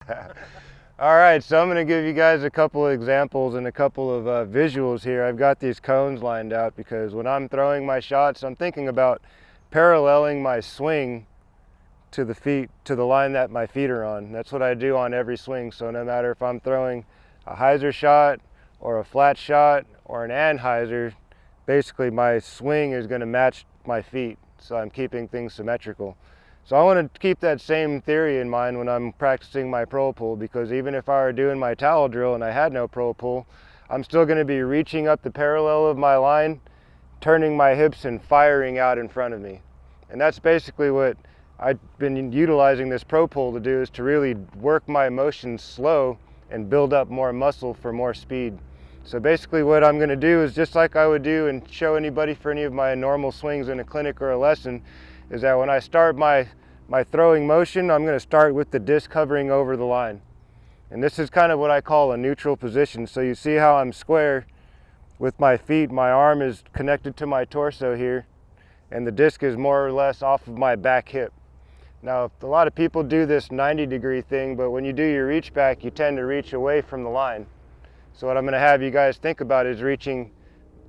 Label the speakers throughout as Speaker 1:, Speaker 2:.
Speaker 1: All right, so I'm going to give you guys a couple of examples and a couple of visuals here. I've got these cones lined out because when I'm throwing my shots, I'm thinking about paralleling my swing to the line that my feet are on. That's what I do on every swing. So no matter if I'm throwing a hyzer shot or a flat shot or an anhyzer, basically my swing is going to match my feet. So I'm keeping things symmetrical. So I want to keep that same theory in mind when I'm practicing my ProPull, because even if I were doing my towel drill and I had no ProPull, I'm still going to be reaching up the parallel of my line, turning my hips and firing out in front of me. And that's basically what I've been utilizing this ProPull to do, is to really work my motion slow and build up more muscle for more speed. So basically what I'm going to do is just like I would do and show anybody for any of my normal swings in a clinic or a lesson, is that when I start my throwing motion, I'm going to start with the disc hovering over the line. And this is kind of what I call a neutral position. So you see how I'm square with my feet, my arm is connected to my torso here, and the disc is more or less off of my back hip. Now, a lot of people do this 90-degree thing, but when you do your reach back, you tend to reach away from the line. So what I'm going to have you guys think about is reaching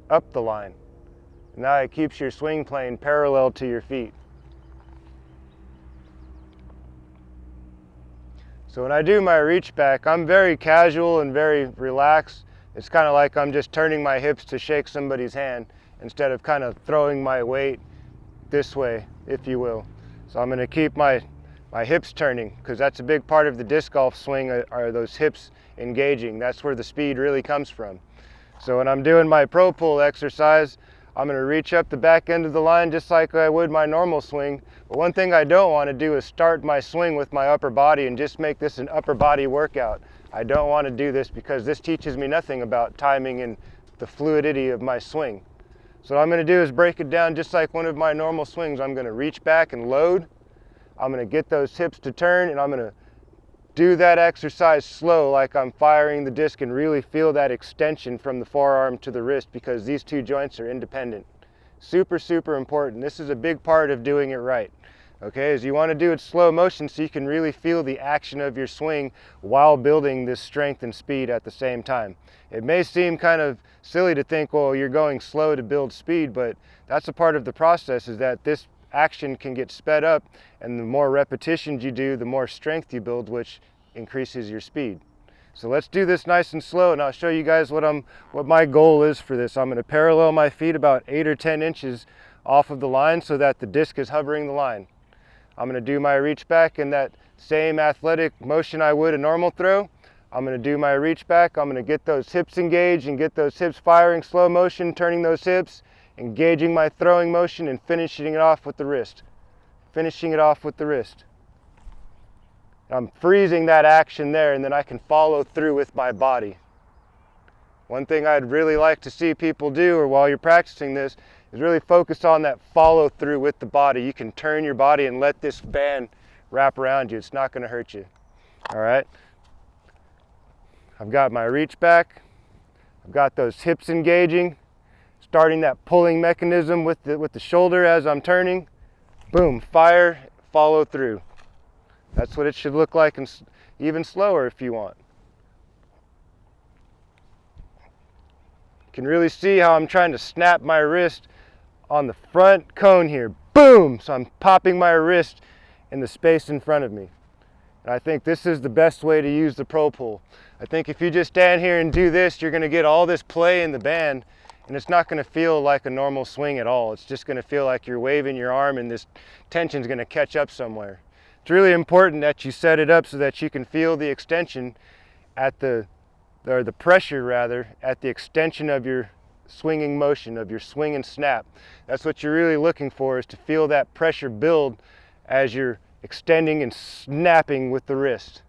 Speaker 1: up the line. Now it keeps your swing plane parallel to your feet. So when I do my reach back, I'm very casual and very relaxed. It's kind of like I'm just turning my hips to shake somebody's hand instead of kind of throwing my weight this way, if you will. So I'm going to keep my hips turning, because that's a big part of the disc golf swing, are those hips engaging. That's where the speed really comes from. So when I'm doing my ProPull exercise, I'm going to reach up the back end of the line just like I would my normal swing. But one thing I don't want to do is start my swing with my upper body and just make this an upper body workout. I don't want to do this, because this teaches me nothing about timing and the fluidity of my swing. So what I'm going to do is break it down just like one of my normal swings. I'm going to reach back and load. I'm going to get those hips to turn, and I'm going to do that exercise slow, like I'm firing the disc, and really feel that extension from the forearm to the wrist, because these two joints are independent. Super, super important. This is a big part of doing it right. Okay, is you want to do it slow motion so you can really feel the action of your swing while building this strength and speed at the same time. It may seem kind of silly to think, well, you're going slow to build speed, but that's a part of the process, is that this action can get sped up, and the more repetitions you do, the more strength you build, which increases your speed. So let's do this nice and slow, and I'll show you guys what my goal is for this. I'm going to parallel my feet about 8 or 10 inches off of the line so that the disc is hovering the line. I'm going to do my reach back in that same athletic motion I would a normal throw. I'm going to do my reach back. I'm going to get those hips engaged and get those hips firing slow motion, turning those hips, engaging my throwing motion, and finishing it off with the wrist. Finishing it off with the wrist. I'm freezing that action there, and then I can follow through with my body. One thing I'd really like to see people do, or while you're practicing this, is really focus on that follow through with the body. You can turn your body and let this band wrap around you. It's not going to hurt you. All right. I've got my reach back. I've got those hips engaging, starting that pulling mechanism with the shoulder as I'm turning. Boom, fire, follow through. That's what it should look like, and even slower if you want. You can really see how I'm trying to snap my wrist on the front cone here. Boom! So I'm popping my wrist in the space in front of me. And I think this is the best way to use the ProPull. I think if you just stand here and do this, you're going to get all this play in the band, and it's not going to feel like a normal swing at all. It's just going to feel like you're waving your arm, and this tension's going to catch up somewhere. It's really important that you set it up so that you can feel the extension at the pressure rather, at the extension of your swinging motion, of your swing and snap. That's what you're really looking for, is to feel that pressure build as you're extending and snapping with the wrist.